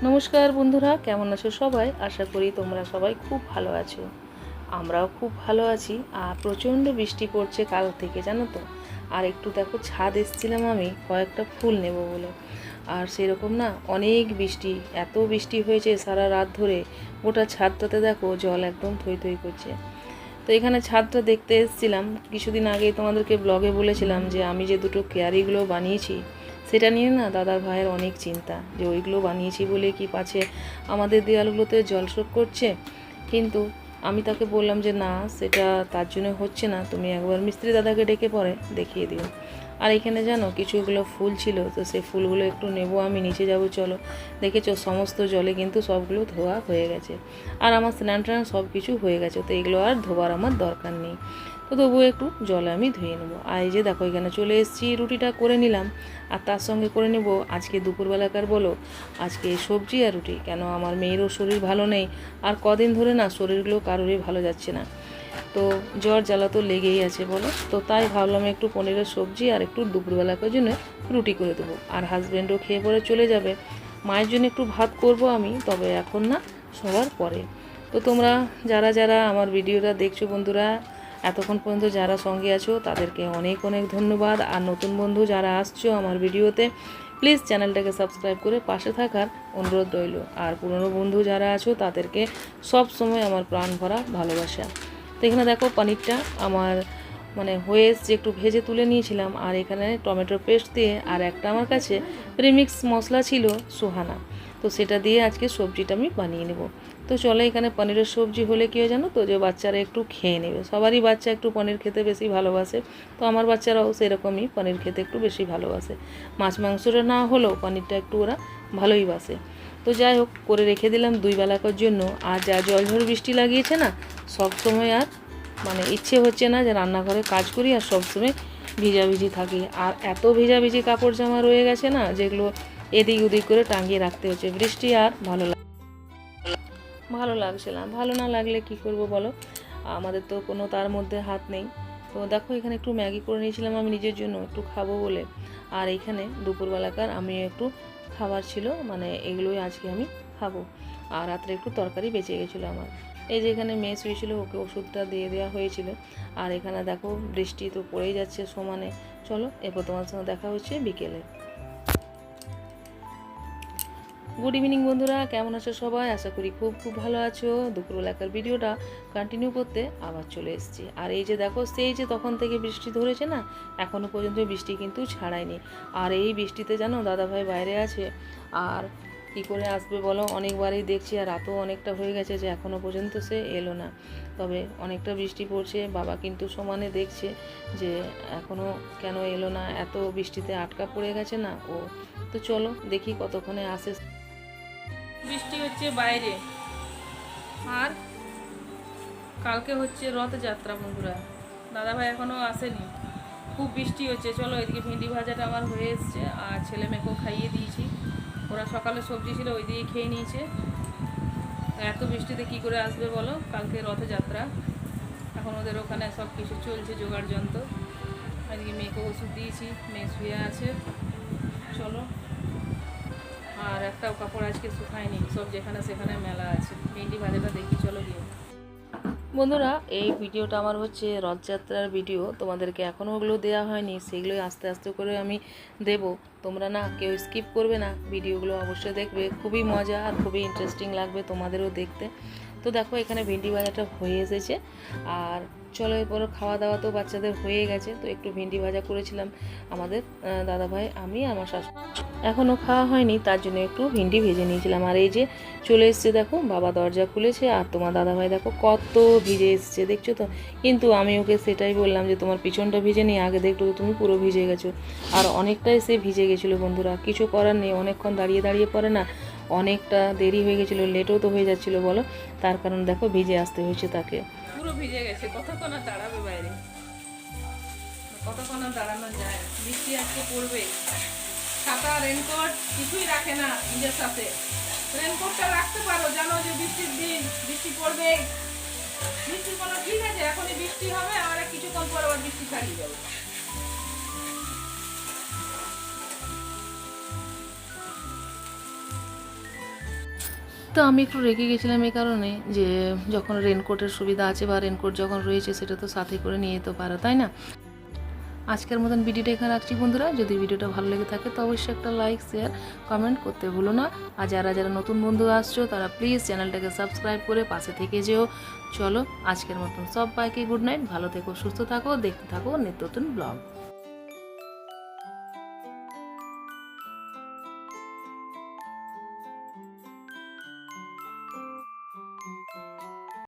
নমস্কার বন্ধুরা, কেমন আছো সবাই? আশা করি তোমরা সবাই খুব ভালো আছো। আমরাও খুব ভালো আছি। আর প্রচণ্ড বৃষ্টি পড়ছে কাল থেকে, জানো তো। আর একটু দেখো ছাদ এসেছিলাম আমি কয়েকটা ফুল নেব বলে। আর সেরকম না অনেক বৃষ্টি, এত বৃষ্টি হয়েছে সারা রাত ধরে। গোটা ছাদটাতে দেখো জল একদম থই থই করছে। তো এখানে ছাদটা দেখতে এসেছিলাম। কিছুদিন আগেই তোমাদেরকে ব্লগে বলেছিলাম যে আমি যে দুটো কেয়ারিগুলো বানিয়েছি, সেটা নিয়ে না দাদার ভাইয়ের অনেক চিন্তা যে ওইগুলো বানিয়েছি বলে কি পাছে আমাদের দেওয়ালগুলোতে জলশোক করছে। কিন্তু আমি তাকে বললাম যে না, সেটা তার জন্য হচ্ছে না, তুমি একবার মিস্ত্রি দাদাকে ডেকে পরে দেখিয়ে দিও। আর এখানে জানো কিছুগুলো ফুল ছিল, তো সেই ফুলগুলো একটু নেব, আমি নিচে যাব চলো। দেখেছো সমস্ত জলে কিন্তু সবগুলো ধোয়া হয়ে গেছে। আর আমার স্নান টান সব কিছু হয়ে গেছে, তো এগুলো আর ধোবার আমার দরকার নেই। তো তবুও একটু জলে আমি ধুয়ে নেবো। আর এই যে দেখো এখানে চলে এসেছি, রুটিটা করে নিলাম। আর তার সঙ্গে করে নেব আজকে দুপুরবেলাকার বলো আজকে সবজি আর রুটি। কেন আমার মেয়েরও শরীর ভালো নেই, আর কদিন ধরে না শরীরগুলো কারোরই ভালো যাচ্ছে না। তো জ্বর জ্বালা তো লেগেই আছে বলো। তো তাই ভাবলাম একটু পনিরের সবজি আর একটু দুপুরবেলাকার জন্য রুটি করে দেবো। আর হাজব্যান্ডও খেয়ে পরে চলে যাবে। মায়ের জন্য একটু ভাত করব আমি, তবে এখন না, সবার পরে। তো তোমরা যারা যারা আমার ভিডিওটা দেখছো বন্ধুরা, এতক্ষণ পর্যন্ত যারা সঙ্গে আছো তাদেরকে অনেক অনেক ধন্যবাদ। আর নতুন বন্ধু যারা আসছো আমার ভিডিওতে, প্লিজ চ্যানেলটাকে সাবস্ক্রাইব করে পাশে থাকার অনুরোধ রইল। আর পুরনো বন্ধু যারা আছো তাদেরকে সব সময় আমার প্রাণ ভরা ভালোবাসা। তো এখানে দেখো পনিরটা আমার হয়ে এসছে, একটু ভেজে তুলে নিয়েছিলাম। আর এখানে টমেটো পেস্ট দিয়ে আর একটা আমার কাছে প্রিমিক্স মশলা ছিল সুহানা, তো সেটা দিয়ে আজকে সবজিটা আমি বানিয়ে নেব। তো চলো, এখানে পনিরের সবজি হলে কী হয় জানো তো, যে বাচ্চারা একটু খেয়ে নেবে। সবারই বাচ্চা একটু পনির খেতে বেশি ভালোবাসে, তো আমার বাচ্চারাও সেরকমই পনির খেতে একটু বেশি ভালোবাসে। মাছ মাংসটা না হলেও পনিরটা একটু ওরা ভালোই বাসে। তো যাই হোক, করে রেখে দিলাম দুই বেলাকার জন্য। আর যা জলঝড় বৃষ্টি লাগিয়েছে না, সব সময় আর ইচ্ছে হচ্ছে না যে রান্নাঘরে কাজ করি আর সবসময় ভিজাভিজি থাকি। আর এত ভিজাভিজি কাপড় জামা রয়ে গেছে না, যেগুলো এদিক ওদিক করে টাঙিয়ে রাখতে হচ্ছে। বৃষ্টি আর ভালো লাগছে না। ভালো না লাগলে কি করব বলো, আমাদের তো কোনো তার মধ্যে হাত নেই। তো দেখো এখানে একটু ম্যাগি করে নিয়েছিলাম আমি নিজের জন্য একটু খাবো বলে। আর এখানে দুপুরবেলাকার আমি একটু খাবার ছিল, এগুলোই আজকে আমি খাবো। আর রাত্রে একটু তরকারি বেঁচে গেছিলো আমার। এই যে এখানে মেয়ে শুয়েছিল, ওকে ওষুধটা দিয়ে দেওয়া হয়েছিল। আর এখানে দেখো বৃষ্টি তো পড়েই যাচ্ছে সমানে। চলো এরপর তোমার সঙ্গে দেখা হচ্ছে বিকেলে। গুড ইভিনিং বন্ধুরা, কেমন আছো সবাই? আশা করি খুব খুব ভালো আছো। দুপুরবেলাকার ভিডিওটা কন্টিনিউ করতে আবার চলে এসেছি। আর এই যে দেখো, সেই যে তখন থেকে বৃষ্টি ধরেছে না, এখনও পর্যন্ত বৃষ্টি কিন্তু ছাড়ায়নি। আর এই বৃষ্টিতে জানো দাদাভাই বাইরে আছে, আর কি করে আসবে বলো, অনেকবারই দেখছি। আর রাতও অনেকটা হয়ে গেছে যে এখনও পর্যন্ত সে এলো না। তবে অনেকটা বৃষ্টি পড়ছে, বাবা কিন্তু সমানে দেখছে যে এখনও কেন এলো না, এত বৃষ্টিতে আটকা পড়ে গেছে না ও। তো চলো দেখি কতক্ষণে আসে। বৃষ্টি হচ্ছে বাইরে, আর কালকে হচ্ছে রথযাত্রা বন্ধুরা। দাদাভাই এখনও আসেনি, খুব বৃষ্টি হচ্ছে। চলো এদিকে ভেন্ডি ভাজাটা আমার হয়ে এসছে, আর ছেলে মেয়েকেও খাইয়ে দিয়েছি। ওরা সকালে সবজি ছিল ওই দিয়ে খেয়ে নিয়েছে। এত বৃষ্টিতে কি করে আসবে বলো, কালকে রথযাত্রা। এখন ওদের ওখানে সব কিছু চলছে জোগাড় যন্ত্র। এদিকে মেয়েকে ওষুধ দিয়েছি, মেয়ে শুয়ে আছে। চলো, আর একটাও কাপড় আজকে শুকায়নি, সব যেখানে সেখানে মেলা আছে। ভেন্ডি ভাজাটা দেখি চলো গিয়ে। বন্ধুরা, এই ভিডিওটা আমার হচ্ছে রথযাত্রার ভিডিও, তোমাদেরকে এখনও ওগুলো দেওয়া হয়নি, সেগুলোই আস্তে আস্তে করে আমি দেব। তোমরা না কেউ স্কিপ করবে না, ভিডিওগুলো অবশ্যই দেখবে, খুবই মজা আর খুবই ইন্টারেস্টিং লাগবে তোমাদেরও দেখতে। তো দেখো এখানে ভেন্ডি ভাজাটা হয়ে এসেছে। আর চলো এরপর খাওয়া দাওয়া তো বাচ্চাদের হয়ে গেছে। তো একটু ভেন্ডি ভাজা করেছিলাম আমাদের দাদাভাই, আমি আমার শাশু। এখনও খাওয়া হয়নি, তার জন্য একটু ভিন্ডি ভেজে নিয়েছিলাম। আর এই যে চলে এসছে দেখো, বাবা দরজা খুলেছে, আর তোমার দাদাভাই দেখো কত ভিজে এসছে, দেখছো তো। কিন্তু আমি ওকে সেটাই বললাম যে তোমার পিছনটা ভিজে নিয়ে আগে দেখলো তো তুমি পুরো ভিজে গেছো। আর অনেকটাই সে ভিজে গেছিলো বন্ধুরা, কিছু করার নেই, অনেকক্ষণ দাঁড়িয়ে দাঁড়িয়ে পরে না অনেকটা দেরি হয়ে গেছিলো, লেটও তো হয়ে যাচ্ছিলো বলো। তার কারণ দেখো ভিজে আসতে হয়েছে তাকে। পুরো ভিজে গেছে, কতক্ষণ আর দাঁড়াবে বাইরে, কতক্ষণ আর দাঁড়ানো যায়। বৃষ্টি আজকে পড়বে, ছাতা রেনকোট কিছুই রাখে না নিজের সাথে। রেনকোটটা রাখতে পারো, জানো যে বৃষ্টির দিন, বৃষ্টি পড়বে, বৃষ্টির কোনো ঠিক আছে, এখনই বৃষ্টি হবে আর কিছুক্ষণ পর আবার বৃষ্টি ছাড়িয়ে যাবে। তো আমি একটু রেগে গেছিলাম এই কারণে যে যখন রেনকোটের সুবিধা আছে বা রেনকোট যখন রয়েছে সেটা তো সাথে করে নিয়ে যেতে পারো, তাই না? আজকের মতন ভিডিওটা এখানে রাখছি বন্ধুরা। যদি ভিডিওটা ভালো লেগে থাকে তো অবশ্যই একটা লাইক, শেয়ার, কমেন্ট করতে ভুলো না। আর যারা যারা নতুন বন্ধু আসছো তারা প্লিজ চ্যানেলটাকে সাবস্ক্রাইব করে পাশে থেকে যেও। চলো আজকের মতন সবাইকে গুড নাইট, ভালো থেকো, সুস্থ থাকো, দেখতে থাকো নিত্য নতুন ব্লগ।